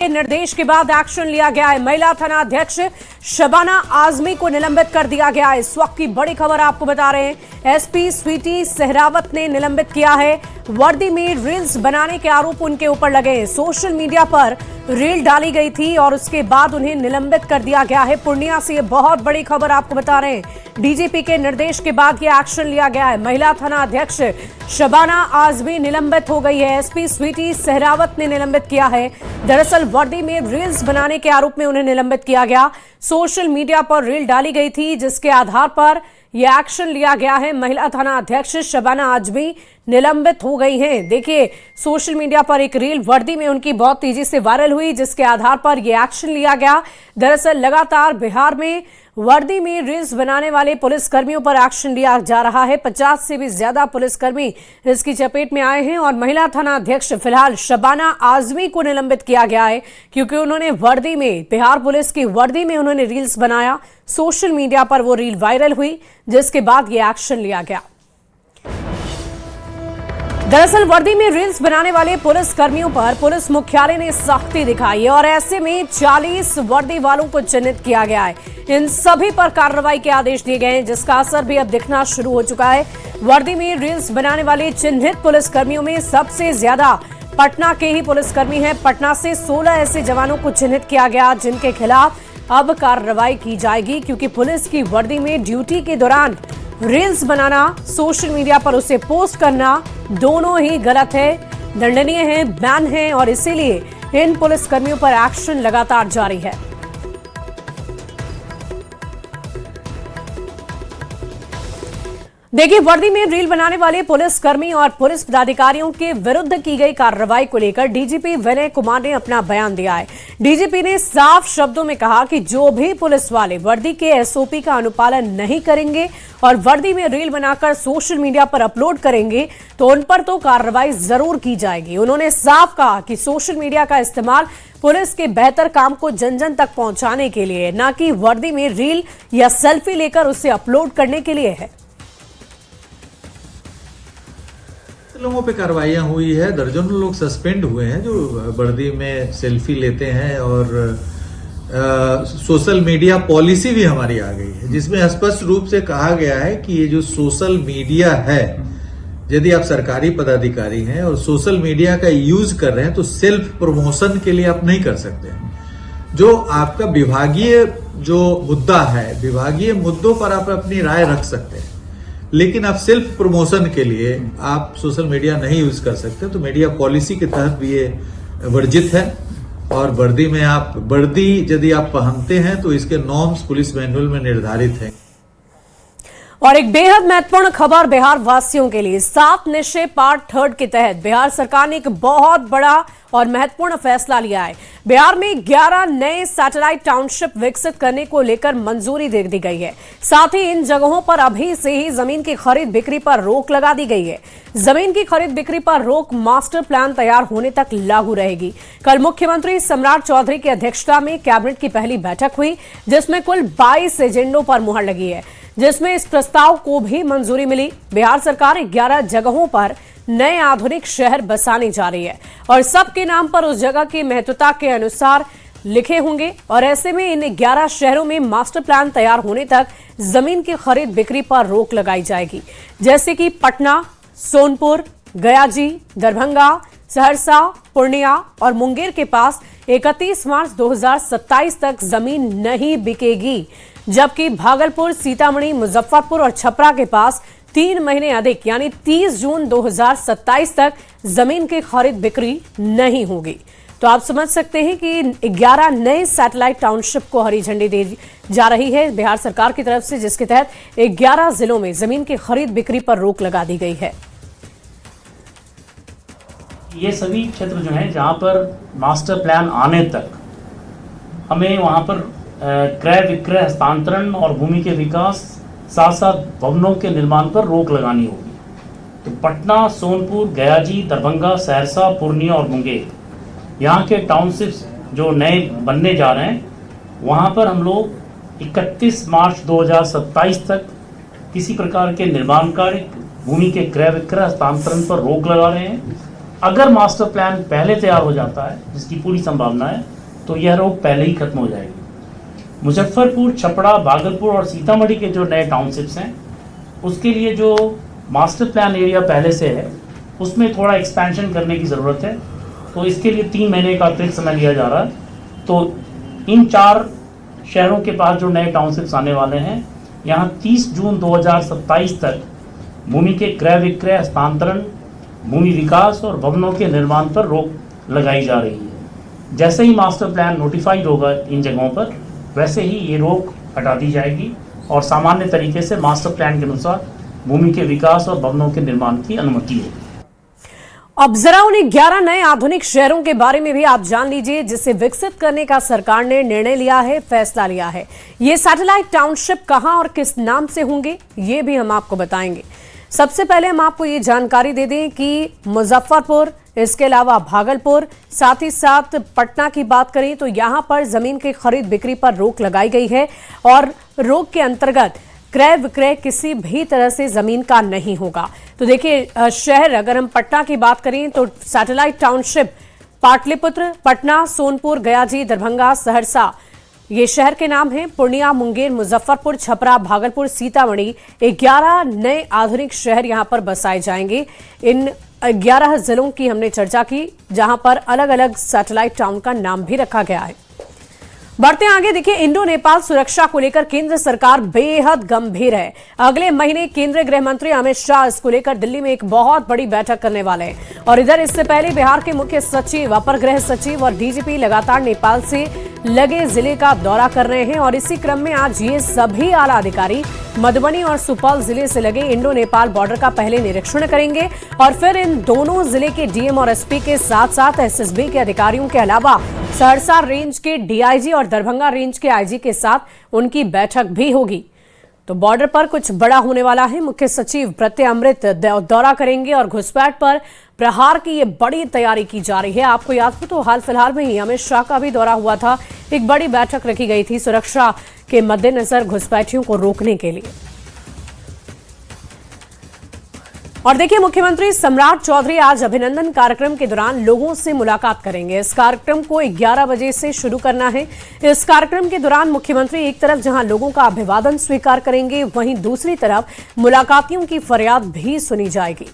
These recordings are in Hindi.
निर्देश के बाद एक्शन लिया गया है। महिला थाना अध्यक्ष शबाना आजमी को निलंबित कर दिया गया है। इस वक्त की बड़ी खबर आपको बता रहे हैं, एसपी स्वीटी सहरावत ने निलंबित किया है। वर्दी में रील्स बनाने के आरोप उनके ऊपर लगे हैं। सोशल मीडिया पर रील डाली गई थी और उसके बाद उन्हें निलंबित कर दिया गया है। पूर्णिया से ये बहुत बड़ी खबर आपको बता रहे हैं। डीजीपी के निर्देश के बाद ये एक्शन लिया गया है। महिला थाना अध्यक्ष शबाना आजमी निलंबित हो गई है। एसपी स्वीटी सहरावत ने निलंबित किया है। दरअसल वर्दी में रील्स बनाने के आरोप में उन्हें निलंबित किया गया। सोशल मीडिया पर रील डाली गई थी जिसके आधार पर यह एक्शन लिया गया है। महिला थाना अध्यक्ष शबाना आजमी निलंबित हो गई हैं। देखिए, सोशल मीडिया पर एक रील वर्दी में उनकी बहुत तेजी से वायरल हुई जिसके आधार पर यह एक्शन लिया गया। दरअसल लगातार बिहार में वर्दी में रील्स बनाने वाले पुलिसकर्मियों पर एक्शन लिया जा रहा है। 50 से भी ज्यादा पुलिसकर्मी इसकी चपेट में आए हैं और महिला थाना अध्यक्ष फिलहाल शबाना आजमी को निलंबित किया गया है क्योंकि उन्होंने वर्दी में, बिहार पुलिस की वर्दी में उन्होंने रील्स बनाया। सोशल मीडिया पर वो रील वायरल हुई जिसके बाद ये एक्शन लिया गया। दरअसल वर्दी में रील्स बनाने वाले पुलिस कर्मियों पर पुलिस मुख्यालय ने सख्ती दिखाई है और ऐसे में 40 वर्दी वालों को चिन्हित किया गया है। इन सभी पर कार्रवाई के आदेश दिए गए हैं जिसका असर भी अब दिखना शुरू हो चुका है। वर्दी में रील्स बनाने वाले चिन्हित पुलिस कर्मियों में सबसे ज्यादा पटना के ही पुलिसकर्मी हैं। पटना से 16 ऐसे जवानों को चिन्हित किया गया जिनके खिलाफ अब कार्रवाई की जाएगी क्योंकि पुलिस की वर्दी में ड्यूटी के दौरान रील्स बनाना, सोशल मीडिया पर उसे पोस्ट करना दोनों ही गलत है, दंडनीय है, बैन है और इसीलिए इन पुलिसकर्मियों पर एक्शन लगातार जारी है। देखिए, वर्दी में रील बनाने वाले पुलिसकर्मी और पुलिस पदाधिकारियों के विरुद्ध की गई कार्रवाई को लेकर डीजीपी विनय कुमार ने अपना बयान दिया है। डीजीपी ने साफ शब्दों में कहा कि जो भी पुलिस वाले वर्दी के एसओपी का अनुपालन नहीं करेंगे और वर्दी में रील बनाकर सोशल मीडिया पर अपलोड करेंगे तो उन पर तो कार्रवाई जरूर की जाएगी। उन्होंने साफ कहा कि सोशल मीडिया का इस्तेमाल पुलिस के बेहतर काम को जन जन तक पहुंचाने के लिए, न कि वर्दी में रील या सेल्फी लेकर उसे अपलोड करने के लिए है। लोगों पे कार्रवाइयाँ हुई है, दर्जनों लोग सस्पेंड हुए हैं जो वर्दी में सेल्फी लेते हैं और सोशल मीडिया पॉलिसी भी हमारी आ गई है जिसमें स्पष्ट रूप से कहा गया है कि ये जो सोशल मीडिया है, यदि आप सरकारी पदाधिकारी हैं और सोशल मीडिया का यूज कर रहे हैं तो सेल्फ प्रमोशन के लिए आप नहीं कर सकते। जो आपका विभागीय जो मुद्दा है, विभागीय मुद्दों पर आप अपनी राय रख सकते हैं, लेकिन आप सेल्फ प्रमोशन के लिए आप सोशल मीडिया नहीं यूज कर सकते। तो मीडिया पॉलिसी के तहत भी ये वर्जित है और वर्दी में आप वर्दी यदि आप पहनते हैं तो इसके नॉर्म्स पुलिस मैनुअल में निर्धारित हैं। और एक बेहद महत्वपूर्ण खबर बिहार वासियों के लिए, 7 निश्चय पार्ट 3 के तहत बिहार सरकार ने एक बहुत बड़ा और महत्वपूर्ण फैसला लिया है। बिहार में 11 नए सैटेलाइट टाउनशिप विकसित करने को लेकर मंजूरी दे दी गई है। साथ ही इन जगहों पर अभी से ही जमीन की खरीद बिक्री पर रोक लगा दी गई है। जमीन की खरीद बिक्री पर रोक मास्टर प्लान तैयार होने तक लागू रहेगी। कल मुख्यमंत्री सम्राट चौधरी की अध्यक्षता में कैबिनेट की पहली बैठक हुई जिसमें कुल 22 एजेंडों पर मुहर लगी है, जिसमें इस प्रस्ताव को भी मंजूरी मिली। बिहार सरकार 11 जगहों पर नए आधुनिक शहर बसाने जा रही है और सबके नाम पर उस जगह की महत्वता के अनुसार लिखे होंगे और ऐसे में इन 11 शहरों में मास्टर प्लान तैयार होने तक जमीन की खरीद बिक्री पर रोक लगाई जाएगी, जैसे कि पटना, सोनपुर, गयाजी, दरभंगा, सहरसा, पूर्णिया और मुंगेर के पास 31 मार्च 2027 तक जमीन नहीं बिकेगी, जबकि भागलपुर, सीतामढ़ी, मुजफ्फरपुर और छपरा के पास 3 महीने अधिक यानी 30 जून 2027 तक जमीन की खरीद बिक्री नहीं होगी। तो आप समझ सकते हैं कि 11 नए सैटेलाइट टाउनशिप को हरी झंडी दी जा रही है बिहार सरकार की तरफ से, जिसके तहत 11 जिलों में जमीन की खरीद बिक्री पर रोक लगा दी गई है। ये सभी क्षेत्र जो हैं जहां पर मास्टर प्लान आने तक हमें वहां पर क्रय विक्रय, हस्तांतरण और भूमि के विकास, साथ साथ भवनों के निर्माण पर रोक लगानी होगी। तो पटना, सोनपुर, गयाजी, दरभंगा, सहरसा, पूर्णिया और मुंगेर, यहाँ के टाउनशिप्स जो नए बनने जा रहे हैं, वहाँ पर हम लोग 31 मार्च 2027 तक किसी प्रकार के निर्माण कार्य, भूमि के क्रय विक्रय, हस्तांतरण पर रोक लगा रहे हैं। अगर मास्टर प्लान पहले तैयार हो जाता है, जिसकी पूरी संभावना है, तो यह रोक पहले ही खत्म हो जाएगी। मुजफ्फरपुर, छपरा, भागलपुर और सीतामढ़ी के जो नए टाउनशिप्स हैं, उसके लिए जो मास्टर प्लान एरिया पहले से है उसमें थोड़ा एक्सपेंशन करने की ज़रूरत है। तो इसके लिए 3 महीने का अतिरिक्त समय लिया जा रहा है। तो इन 4 शहरों के पास जो नए टाउनशिप्स आने वाले हैं, यहाँ 30 जून 2027 तक भूमि के क्रय विक्रय, हस्तांतरण, भूमि विकास और भवनों के निर्माण पर रोक लगाई जा रही है। जैसे ही मास्टर प्लान नोटिफाइड होगा इन जगहों पर, वैसे ही ये रोक हटा दी जाएगी और सामान्य तरीके से मास्टर प्लान के अनुसार भूमि के विकास और भवनों के निर्माण की अनुमति होगी। अब जरा उन्हें 11 नए आधुनिक शहरों के बारे में भी आप जान लीजिए, जिसे विकसित करने का सरकार ने निर्णय लिया है, फैसला लिया है। ये सैटेलाइट टाउनशिप कहां और किस नाम से होंगे, ये भी हम आपको बताएंगे। सबसे पहले हम आपको ये जानकारी दे दें कि मुजफ्फरपुर, इसके अलावा भागलपुर, साथ ही साथ पटना की बात करें तो यहां पर जमीन की खरीद बिक्री पर रोक लगाई गई है और रोक के अंतर्गत क्रय विक्रय किसी भी तरह से जमीन का नहीं होगा। तो देखिए, शहर अगर हम पटना की बात करें तो सैटेलाइट टाउनशिप पाटलिपुत्र, पटना, सोनपुर, गयाजी, दरभंगा, सहरसा, ये शहर के नाम हैं। पूर्णिया, मुंगेर, मुजफ्फरपुर, छपरा, भागलपुर, सीतामढ़ी, 11 नए आधुनिक शहर यहां पर बसाए जाएंगे। इन 11 जिलों की हमने चर्चा की, जहां पर अलग अलग सैटेलाइट टाउन का नाम भी रखा गया है। बढ़ते आगे, देखिए, इंडो नेपाल सुरक्षा को लेकर केंद्र सरकार बेहद गंभीर है। अगले महीने केंद्रीय गृह मंत्री अमित शाह इसको लेकर दिल्ली में एक बहुत बड़ी बैठक करने वाले हैं और इधर इससे पहले बिहार के मुख्य सचिव, अपर गृह सचिव और डीजीपी लगातार नेपाल से लगे जिले का दौरा कर रहे हैं और इसी क्रम में आज ये सभी आला अधिकारी मधुबनी और सुपौल जिले से लगे इंडो नेपाल बॉर्डर का पहले निरीक्षण करेंगे और फिर इन दोनों जिले के डीएम और एसपी के साथ साथ एसएसबी के अधिकारियों के अलावा सहरसा रेंज के डीआईजी और दरभंगा रेंज के आईजी के साथ उनकी बैठक भी होगी। तो बॉर्डर पर कुछ बड़ा होने वाला है। मुख्य सचिव प्रत्यय अमृत दौरा करेंगे और घुसपैठ पर प्रहार की ये बड़ी तैयारी की जा रही है। आपको याद हो तो हाल फिलहाल में ही अमित शाह का भी दौरा हुआ था, एक बड़ी बैठक रखी गई थी सुरक्षा के मद्देनजर घुसपैठियों को रोकने के लिए। और देखिए, मुख्यमंत्री सम्राट चौधरी आज अभिनंदन कार्यक्रम के दौरान लोगों से मुलाकात करेंगे। इस कार्यक्रम को 11 बजे से शुरू करना है। इस कार्यक्रम के दौरान मुख्यमंत्री एक तरफ जहां लोगों का अभिवादन स्वीकार करेंगे, वहीं दूसरी तरफ मुलाकातियों की फरियाद भी सुनी जाएगी।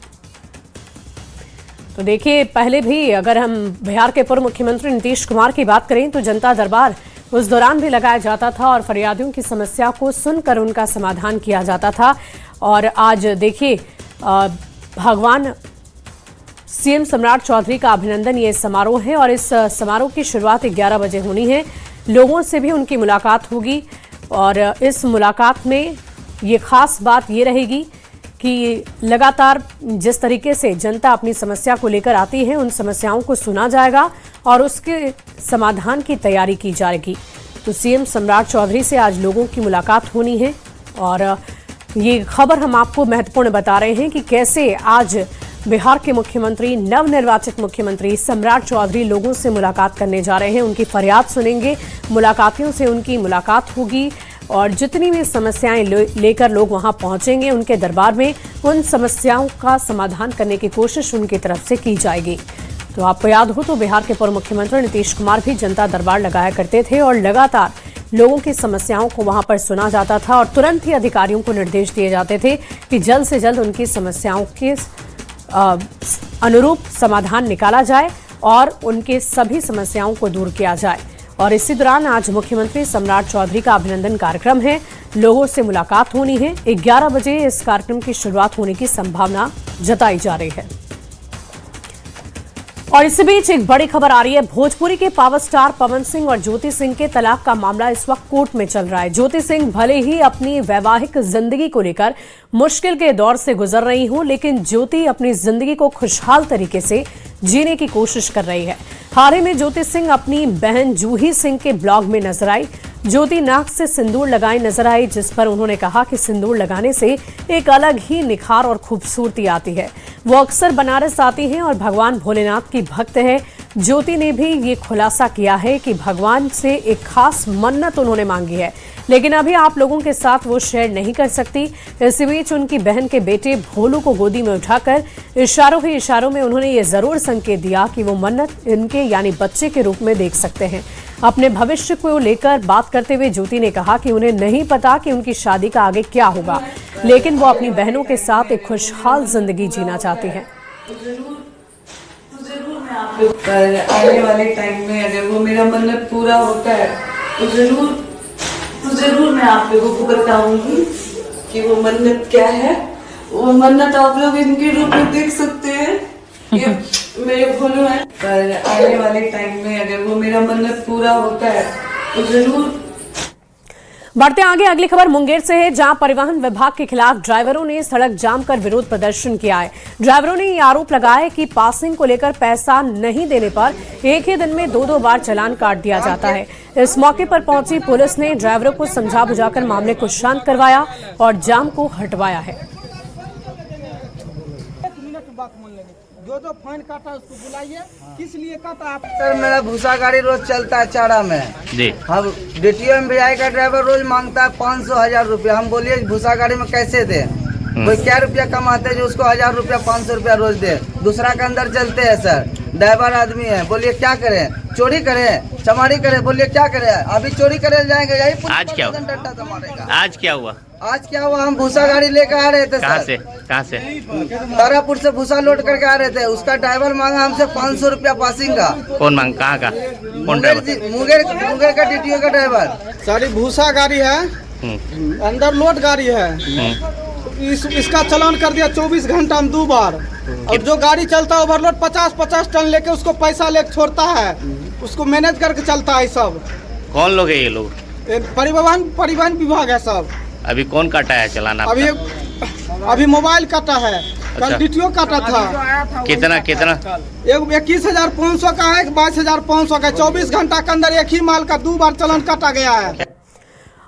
तो देखिए, पहले भी अगर हम बिहार के पूर्व मुख्यमंत्री नीतीश कुमार की बात करें तो जनता दरबार उस दौरान भी लगाया जाता था और फरियादियों की समस्या को सुनकर उनका समाधान किया जाता था। और आज देखिए, भगवान सीएम सम्राट चौधरी का अभिनंदन ये समारोह है और इस समारोह की शुरुआत 11 बजे होनी है। लोगों से भी उनकी मुलाकात होगी और इस मुलाकात में ये खास बात ये रहेगी कि लगातार जिस तरीके से जनता अपनी समस्या को लेकर आती है, उन समस्याओं को सुना जाएगा और उसके समाधान की तैयारी की जाएगी। तो सीएम सम्राट चौधरी से आज लोगों की मुलाकात होनी है और ये खबर हम आपको महत्वपूर्ण बता रहे हैं कि कैसे आज बिहार के मुख्यमंत्री, नवनिर्वाचित मुख्यमंत्री सम्राट चौधरी लोगों से मुलाकात करने जा रहे हैं। उनकी फरियाद सुनेंगे, मुलाकातियों से उनकी मुलाकात होगी और जितनी भी समस्याएं लेकर लोग वहां पहुंचेंगे उनके दरबार में, उन समस्याओं का समाधान करने की कोशिश उनकी तरफ से की जाएगी। तो आपको याद हो तो बिहार के पूर्व मुख्यमंत्री नीतीश कुमार भी जनता दरबार लगाया करते थे और लगातार लोगों की समस्याओं को वहां पर सुना जाता था और तुरंत ही अधिकारियों को निर्देश दिए जाते थे कि जल्द से जल्द उनकी समस्याओं के अनुरूप समाधान निकाला जाए और उनके सभी समस्याओं को दूर किया जाए। और इसी दौरान आज मुख्यमंत्री सम्राट चौधरी का अभिनंदन कार्यक्रम है, लोगों से मुलाकात होनी है। 11 बजे इस कार्यक्रम की शुरुआत होने की संभावना जताई जा रही है। और इसी बीच एक बड़ी खबर आ रही है। भोजपुरी के पावर स्टार पवन सिंह और ज्योति सिंह के तलाक का मामला इस वक्त कोर्ट में चल रहा है। ज्योति सिंह भले ही अपनी वैवाहिक जिंदगी को लेकर मुश्किल के दौर से गुजर रही हूं, लेकिन ज्योति अपनी जिंदगी को खुशहाल तरीके से जीने की कोशिश कर रही है। हाल ही में ज्योति सिंह अपनी बहन जूही सिंह के ब्लॉग में नजर आई। ज्योति नाक से सिंदूर लगाए नजर आई, जिस पर उन्होंने कहा कि सिंदूर लगाने से एक अलग ही निखार और खूबसूरती आती है। वो अक्सर बनारस आती हैं और भगवान भोलेनाथ की भक्त है। ज्योति ने भी ये खुलासा किया है कि भगवान से एक खास मन्नत उन्होंने मांगी है, लेकिन अभी आप लोगों के साथ वो शेयर नहीं कर सकती। इसी बीच उनकी बहन के बेटे भोलू को गोदी में उठाकर इशारों ही इशारों में उन्होंने ये जरूर संकेत दिया कि वो मन्नत इनके यानी बच्चे के रूप में देख सकते हैं। अपने भविष्य को लेकर बात करते हुए ज्योति ने कहा कि उन्हें नहीं पता कि उनकी शादी का आगे क्या होगा, लेकिन वो अपनी बहनों के साथ एक खुशहाल जिंदगी जीना चाहती हैं। पर आने वाले टाइम में अगर वो मेरा मन्नत पूरा होता है तो जरूर मैं आप लोगों को बताऊंगी कि वो मन्नत क्या है। वो मन्नत आप लोग इनके रूप में देख सकते हैं। ये मेरे भोलू है। पर आने वाले टाइम में अगर वो मेरा मन्नत पूरा होता है तो जरूर। बढ़ते आगे, अगली खबर मुंगेर से है, जहां परिवहन विभाग के खिलाफ ड्राइवरों ने सड़क जाम कर विरोध प्रदर्शन किया है। ड्राइवरों ने ये आरोप लगाया कि पासिंग को लेकर पैसा नहीं देने पर एक ही दिन में 2-2 बार चालान काट दिया जाता है। इस मौके पर पहुंची पुलिस ने ड्राइवरों को समझा बुझाकर मामले को शांत करवाया और जाम को हटवाया है। जो फाइन काटा उसको बुलाइए, किस लिए काटा आप? सर मेरा भूसा गाड़ी रोज चलता है चारा में जी। हम DTO में भिलाई का ड्राइवर रोज मांगता है 500-1000 रुपया। हम बोलिए भूसा गाड़ी में कैसे दे? कोई क्या रुपया कमाते हैं जो उसको 1000 रुपया 500 रुपया रोज दे? दूसरा के अंदर चलते हैं सर। ड्राइवर आदमी है, बोलिए क्या करें? चोरी करें, चमारी करें? बोलिए क्या करें? अभी चोरी करे जाएंगे, यही आज क्या हुआ? डंडा तो मारेगा। आज क्या हुआ? आज क्या हुआ? हम भूसा गाड़ी लेकर आ रहे थे कहाँ सर। से? कहाँ से? तारापुर से भूसा लोड करके आ रहे थे। उसका ड्राइवर मांगा हमसे 500 रुपया पासिंग का। कौन मांग? कहाँ का? कौन ड्राइवर? मुंगेर का DTO का ड्राइवर। सारी भूसा गाड़ी है, अंदर लोड गाड़ी है। इसका चालान कर दिया 24 घंटा में 2 बार। और जो गाड़ी चलता है ओवरलोड 50-50 टन लेके उसको पैसा लेके छोड़ता है, उसको मैनेज करके चलता है। सब कौन लोग है ये लोग? परिवहन विभाग है सब। अभी कौन काटा है चालान आपका? अभी मोबाइल काटा है, कल अच्छा। DTO काटा था। कितना? एक 21,500 का है, 22,500 का। 24 घंटा के अंदर एक ही माल का 2 बार चालान काटा गया है।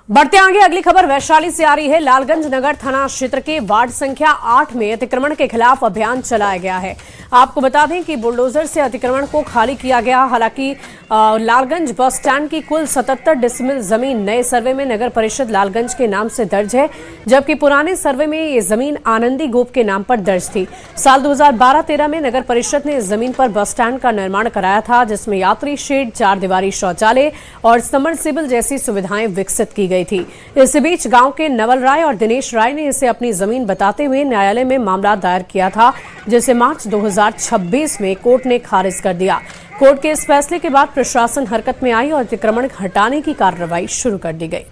बढ़ते आगे, अगली खबर वैशाली से आ रही है। लालगंज नगर थाना क्षेत्र के वार्ड संख्या 8 में अतिक्रमण के खिलाफ अभियान चलाया गया है। आपको बता दें कि बुलडोजर से अतिक्रमण को खाली किया गया। हालांकि लालगंज बस स्टैंड की कुल 77 डिसमिल जमीन नए सर्वे में नगर परिषद लालगंज के नाम से दर्ज है, जबकि पुराने सर्वे में ये जमीन आनंदी गोप के नाम पर दर्ज थी। साल 2012-13 में नगर परिषद ने इस जमीन पर बस स्टैंड का निर्माण कराया था, जिसमें यात्री शेड, 4 दीवारी शौचालय और सबमर्सिबल जैसी सुविधाएं विकसित की गई थी। इस बीच गांव के नवल राय और दिनेश राय ने इसे अपनी जमीन बताते हुए न्यायालय में मामला दायर किया था, जिसे मार्च 2026 में कोर्ट ने खारिज कर दिया। कोर्ट के इस फैसले के बाद प्रशासन हरकत में आई और अतिक्रमण हटाने की कार्रवाई शुरू कर दी गई।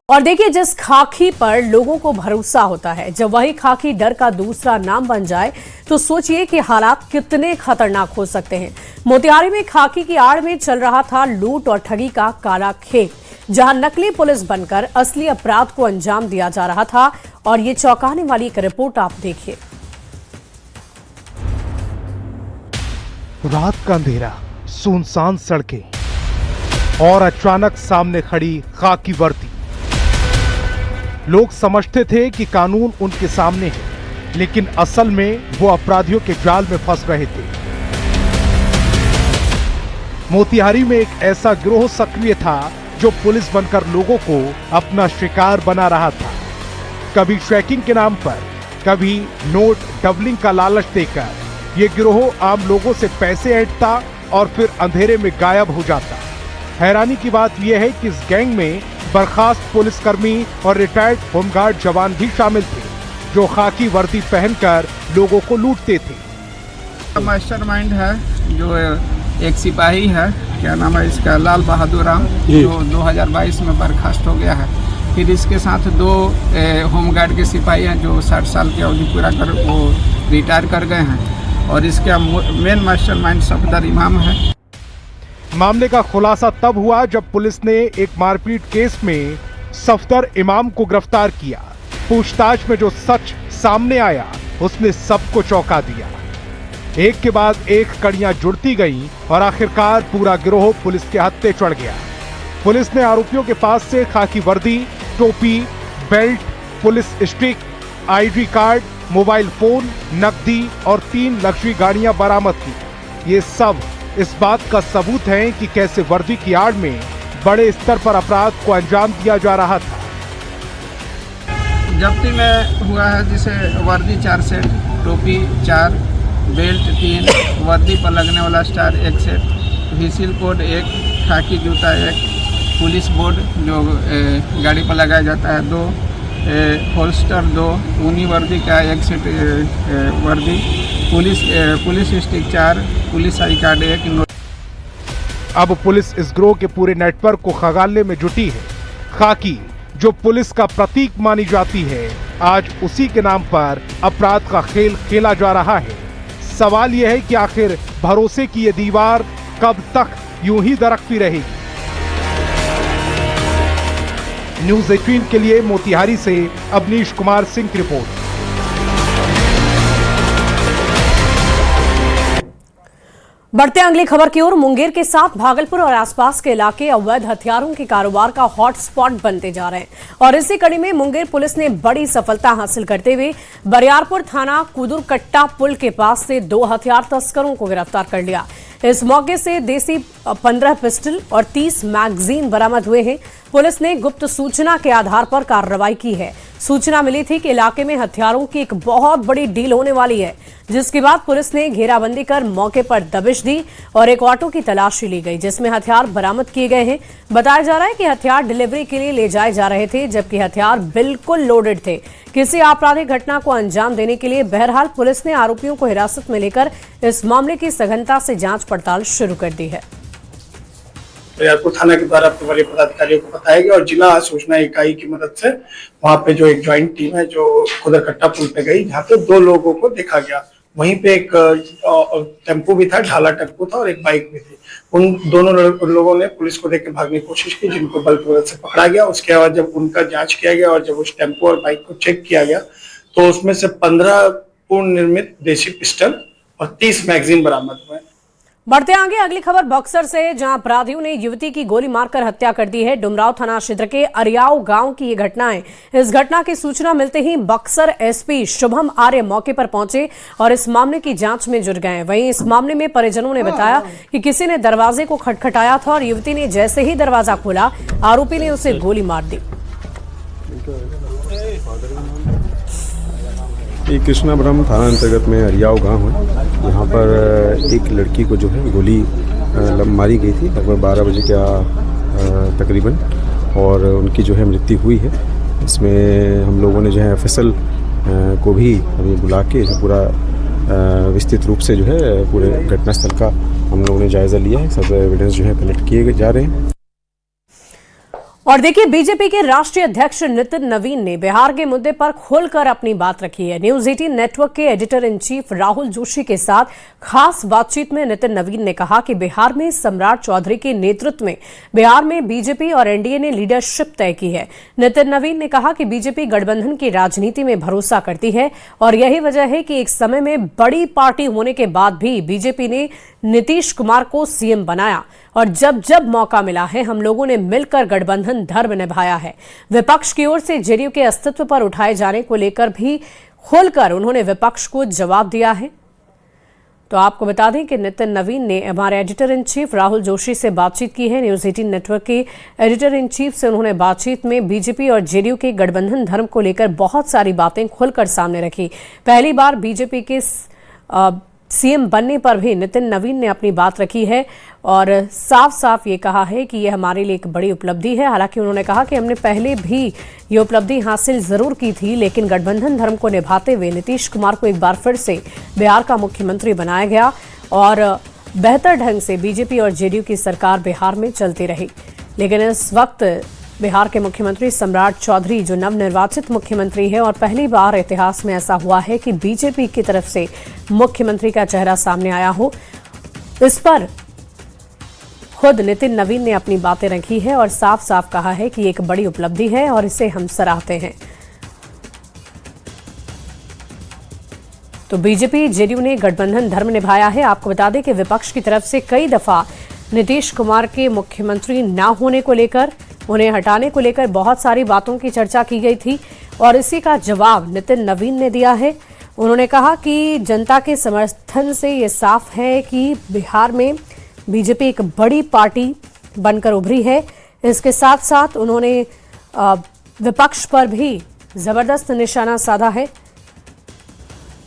और देखिए, जिस खाकी पर लोगों को भरोसा होता है, जब वही खाकी डर का दूसरा नाम बन जाए तो सोचिए कि हालात कितने खतरनाक हो सकते हैं। मोतिहारी में खाकी की आड़ में चल रहा था लूट और ठगी का काला खेल, जहां नकली पुलिस बनकर असली अपराध को अंजाम दिया जा रहा था। और ये चौंकाने वाली एक रिपोर्ट आप देखिए। रात का अंधेरा, सुनसान सड़कें और अचानक सामने खड़ी खाकी वर्दी। लोग समझते थे कि कानून उनके सामने है, लेकिन असल में वो अपराधियों के जाल में फंस रहे थे। मोतिहारी में एक ऐसा गिरोह सक्रिय था जो पुलिस बनकर लोगों को अपना शिकार बना रहा था। कभी ट्रैकिंग के नाम पर, कभी नोट डबलिंग का लालच देकर ये गिरोह आम लोगों से पैसे ऐंठता और फिर अंधेरे में गायब हो जाता। हैरानी की बात यह है कि इस गैंग में बर्खास्त पुलिसकर्मी और रिटायर्ड होमगार्ड जवान भी शामिल थे, जो खाकी वर्दी पहनकर लोगों को लूटते थे। मास्टरमाइंड है जो एक सिपाही है, क्या नाम है इसका, लाल बहादुर राम, जो 2022 में बर्खास्त हो गया है। फिर इसके साथ 2 होमगार्ड के सिपाही हैं जो 60 साल की अवधि पूरा कर वो रिटायर कर गए हैं। और इसका मेन मास्टरमाइंड सफदर इमाम है। मामले का खुलासा तब हुआ जब पुलिस ने एक मारपीट केस में सफदर इमाम को गिरफ्तार किया। पूछताछ में जो सच सामने आया उसने सबको चौंका दिया। एक के बाद एक कड़ियां जुड़ती गईं और आखिरकार पूरा गिरोह पुलिस के हत्थे चढ़ गया। पुलिस ने आरोपियों के पास से खाकी वर्दी, टोपी, belt, police stick, ID card, mobile phone, नकदी और 3 लग्जरी गाड़ियां बरामद की। ये सब इस बात का सबूत है कि कैसे वर्दी की आड़ में बड़े स्तर पर अपराध को अंजाम दिया जा रहा था। जब्ती में हुआ है जिसे वर्दी 4 सेट, टोपी 4, बेल्ट 3, वर्दी पर लगने वाला स्टार 1 सेट, व्हीसिल कोड 1, खाकी जूता 1, पुलिस बोर्ड जो गाड़ी पर लगाया जाता है 2, होल्स्टर 2, ऊनी वर्दी का 1 सेट वर्दी, police stick 4, police I card 1। अब पुलिस इस गिरोह के पूरे नेटवर्क को खंगालने में जुटी है। खाकी जो पुलिस का प्रतीक मानी जाती है, आज उसी के नाम पर अपराध का खेल खेला जा रहा है। सवाल यह है कि आखिर भरोसे की ये दीवार कब तक यूं ही दरकती रहेगी। न्यूज़ 18 के लिए मोतिहारी से अवनीश कुमार सिंह की रिपोर्ट। बढ़ते अगली खबर की ओर। मुंगेर के साथ भागलपुर और आसपास के इलाके अवैध हथियारों के कारोबार का हॉटस्पॉट बनते जा रहे हैं और इसी कड़ी में मुंगेर पुलिस ने बड़ी सफलता हासिल करते हुए बरियारपुर थाना कुदुरकट्टा पुल के पास से 2 हथियार तस्करों को गिरफ्तार कर लिया। इस मौके से देसी 15 पिस्टल और 30 मैगजीन बरामद हुए हैं। पुलिस ने गुप्त सूचना के आधार पर कार्रवाई की है। सूचना मिली थी कि इलाके में हथियारों की एक बहुत बड़ी डील होने वाली है, जिसके बाद पुलिस ने घेराबंदी कर मौके पर दबिश दी और एक ऑटो की तलाशी ली गई, जिसमें हथियार बरामद किए गए हैं। बताया जा रहा है कि हथियार डिलीवरी के लिए ले जाए जा रहे थे, जबकि हथियार बिल्कुल लोडेड थे, किसी आपराधिक घटना को अंजाम देने के लिए। बहरहाल पुलिस ने आरोपियों को हिरासत में लेकर इस मामले की सघनता से जांच पड़ताल शुरू कर दी है। बरियारपुर थाना के द्वारा प्रभारी पदाधिकारियों को बताया गया और जिला सूचना इकाई की मदद से वहां पे जो एक ज्वाइंट टीम है जो कुदरकट्टा पुल पे गई, जहाँ पे 2 लोगों को देखा गया। वहीं पे एक टेम्पो भी था, ढाला टेम्पो था और एक बाइक भी थी। उन दोनों लोगों ने पुलिस को देख के भागने की कोशिश की, जिनको बलपूर्वक से पकड़ा गया। उसके बाद जब उनका जांच किया गया और जब उस टेम्पो और बाइक को चेक किया गया तो उसमें से 15 पूर्ण निर्मित देसी पिस्टल और 30 मैगजीन बरामद हुए। बढ़ते आगे अगली खबर बक्सर से, जहां अपराधियों ने युवती की गोली मारकर हत्या कर दी है। डुमराव थाना क्षेत्र के अरियाव गांव की ये घटना है। इस घटना की सूचना मिलते ही बक्सर एसपी शुभम आर्य मौके पर पहुंचे और इस मामले की जांच में जुट गए। वहीं इस मामले में परिजनों ने बताया कि किसी ने दरवाजे को खटखटाया था और युवती ने जैसे ही दरवाजा खोला, आरोपी ने उसे गोली मार दी। ये कृष्णापुरम थाना अंतर्गत में अरियाव गांव है। यहाँ पर एक लड़की को जो है गोली मारी गई थी लगभग 12 बजे का तकरीबन, और उनकी जो है मृत्यु हुई है। इसमें हम लोगों ने जो है एफएसएल को भी अभी बुला के पूरा विस्तृत रूप से जो है पूरे घटनास्थल का हम लोगों ने जायजा लिया है। सब एविडेंस जो है कलेक्ट किए जा रहे हैं। और देखिए, बीजेपी के राष्ट्रीय अध्यक्ष नितिन नवीन ने बिहार के मुद्दे पर खुलकर अपनी बात रखी है। न्यूज़ 18 नेटवर्क के editor in chief Rahul Joshi के साथ खास बातचीत में नितिन नवीन ने कहा कि बिहार में सम्राट चौधरी के नेतृत्व में बिहार में बीजेपी और एनडीए ने लीडरशिप तय की है। नितिन नवीन ने कहा कि बीजेपी गठबंधन की राजनीति में भरोसा करती है और यही वजह है कि एक समय में बड़ी पार्टी होने के बाद भी बीजेपी ने नीतीश कुमार को सीएम बनाया और जब जब मौका मिला है हम लोगों ने मिलकर गठबंधन धर्म निभाया है। विपक्ष की ओर से जेडीयू के अस्तित्व पर उठाए जाने को लेकर भी खुलकर उन्होंने विपक्ष को जवाब दिया है। तो आपको बता दें कि नितिन नवीन ने हमारे editor in chief Rahul Joshi से बातचीत की है। न्यूज़ 18 नेटवर्क के एडिटर इन चीफ से उन्होंने बातचीत में बीजेपी और जेडीयू के गठबंधन धर्म को लेकर बहुत सारी बातें खुलकर सामने रखी। पहली बार बीजेपी के सीएम बनने पर भी नितिन नवीन ने अपनी बात रखी है और साफ साफ ये कहा है कि ये हमारे लिए एक बड़ी उपलब्धि है। हालांकि उन्होंने कहा कि हमने पहले भी ये उपलब्धि हासिल जरूर की थी, लेकिन गठबंधन धर्म को निभाते हुए नीतीश कुमार को एक बार फिर से बिहार का मुख्यमंत्री बनाया गया और बेहतर ढंग से बीजेपी और जेडीयू की सरकार बिहार में चलती रही। लेकिन इस वक्त बिहार के मुख्यमंत्री सम्राट चौधरी जो नवनिर्वाचित मुख्यमंत्री है और पहली बार इतिहास में ऐसा हुआ है कि बीजेपी की तरफ से मुख्यमंत्री का चेहरा सामने आया हो, इस पर खुद नितिन नवीन ने अपनी बातें रखी है और साफ साफ कहा है कि एक बड़ी उपलब्धि है और इसे हम सराहते हैं। तो बीजेपी जेडीयू ने गठबंधन धर्म निभाया है। आपको बता दें कि विपक्ष की तरफ से कई दफा नीतीश कुमार के मुख्यमंत्री न होने को लेकर, उन्हें हटाने को लेकर बहुत सारी बातों की चर्चा की गई थी और इसी का जवाब नितिन नवीन ने दिया है। उन्होंने कहा कि जनता के समर्थन से ये साफ है कि बिहार में बीजेपी एक बड़ी पार्टी बनकर उभरी है। इसके साथ साथ उन्होंने विपक्ष पर भी जबरदस्त निशाना साधा है।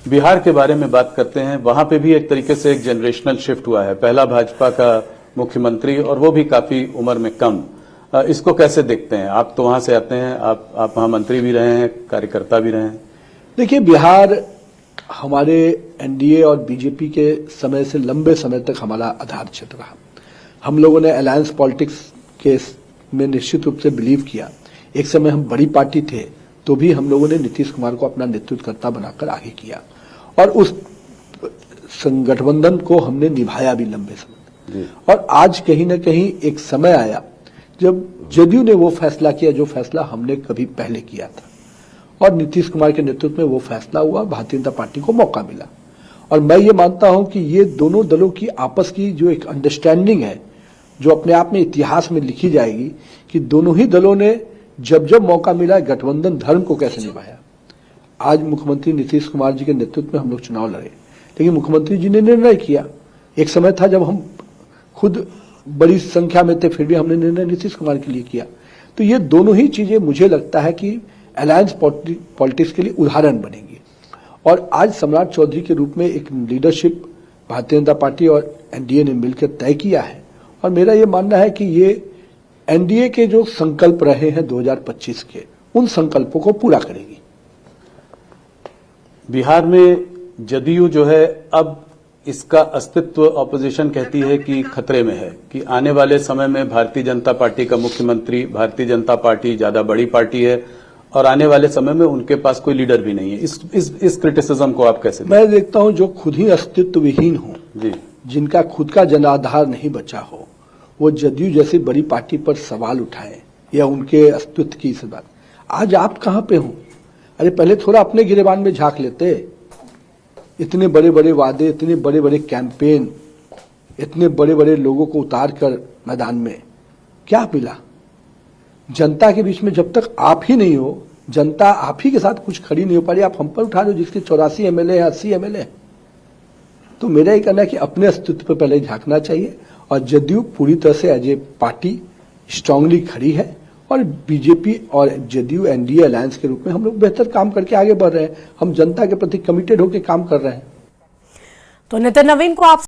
बिहार के बारे में बात करते हैं, वहां पे भी एक तरीके से एक जनरेशनल शिफ्ट हुआ है। पहला भाजपा का मुख्यमंत्री और वो भी काफी उम्र में कम। इसको कैसे देखते हैं? आप तो वहां से आते हैं, आप वहां मंत्री भी रहे हैं, कार्यकर्ता भी रहे हैं। देखिए, बिहार हमारे एनडीए और बीजेपी के समय से लंबे समय तक हमारा आधार क्षेत्र रहा। हम लोगों ने अलायंस पॉलिटिक्स के में निश्चित रूप से बिलीव किया। एक समय हम बड़ी पार्टी थे तो भी हम लोगों ने नीतीश कुमार को अपना नेतृत्वकर्ता बनाकर आगे किया और उस गठबंधन को हमने निभाया भी लंबे समय। और आज कहीं ना कहीं एक समय आया जब जदयू ने वो फैसला किया जो फैसला हमने कभी पहले किया था और नीतीश कुमार के नेतृत्व में वो फैसला हुआ, भारतीय जनता पार्टी को मौका मिला। और मैं ये मानता हूं कि ये दोनों दलों की आपस की जो एक अंडरस्टैंडिंग है, जो अपने आप में इतिहास में लिखी जाएगी कि दोनों ही दलों ने जब जब मौका मिला गठबंधन धर्म को कैसे निभाया। आज मुख्यमंत्री नीतीश कुमार जी के नेतृत्व में हम लोग चुनाव लड़े, लेकिन मुख्यमंत्री जी ने निर्णय किया। एक समय था जब हम खुद बड़ी संख्या में थे, फिर भी हमने निर्णय नीतीश कुमार के लिए किया। तो ये दोनों ही चीजें मुझे लगता है कि अलायंस पॉलिटिक्स के लिए उदाहरण बनेंगी। और आज सम्राट चौधरी के रूप में एक लीडरशिप भारतीय जनता पार्टी और एनडीए ने मिलकर तय किया है और मेरा ये मानना है कि ये एनडीए के जो संकल्प रहे हैं 2025 के, उन संकल्पों को पूरा करेगी। बिहार में जदयू जो है अब इसका अस्तित्व ऑपोजिशन कहती है कि खतरे में है, कि आने वाले समय में भारतीय जनता पार्टी का मुख्यमंत्री, भारतीय जनता पार्टी ज्यादा बड़ी पार्टी है और आने वाले समय में उनके पास कोई लीडर भी नहीं है। इस क्रिटिसिज्म को आप कैसे? मैं देखता हूं जो खुद ही अस्तित्व विहीन हो जी, जिनका खुद का जनाधार नहीं बचा हो, वो जदयू जैसी बड़ी पार्टी पर सवाल उठाए या उनके अस्तित्व की इस बात। आज आप कहां पे हो? अरे पहले थोड़ा अपने गिरेबान में झांक लेते। इतने बड़े बड़े वादे, इतने बड़े बड़े कैंपेन, इतने बड़े बड़े लोगों को उतार कर मैदान में क्या मिला? जनता के बीच में जब तक आप ही नहीं हो, जनता आप ही के साथ कुछ खड़ी नहीं हो पा रही, आप हम पर उठा रहे हो जिसके 84 एमएलए है, 80 एमएलए। तो मेरा ये कहना है कि अपने अस्तित्व पर पहले झांकना चाहिए और जदयू पूरी तरह से एज ए पार्टी स्ट्रांगली खड़ी है और बीजेपी और जदयू एनडीए अलायंस के रूप में हम लोग बेहतर काम करके आगे बढ़ रहे हैं। हम जनता के प्रति कमिटेड होकर काम कर रहे हैं। तो नितिन नवीन को आप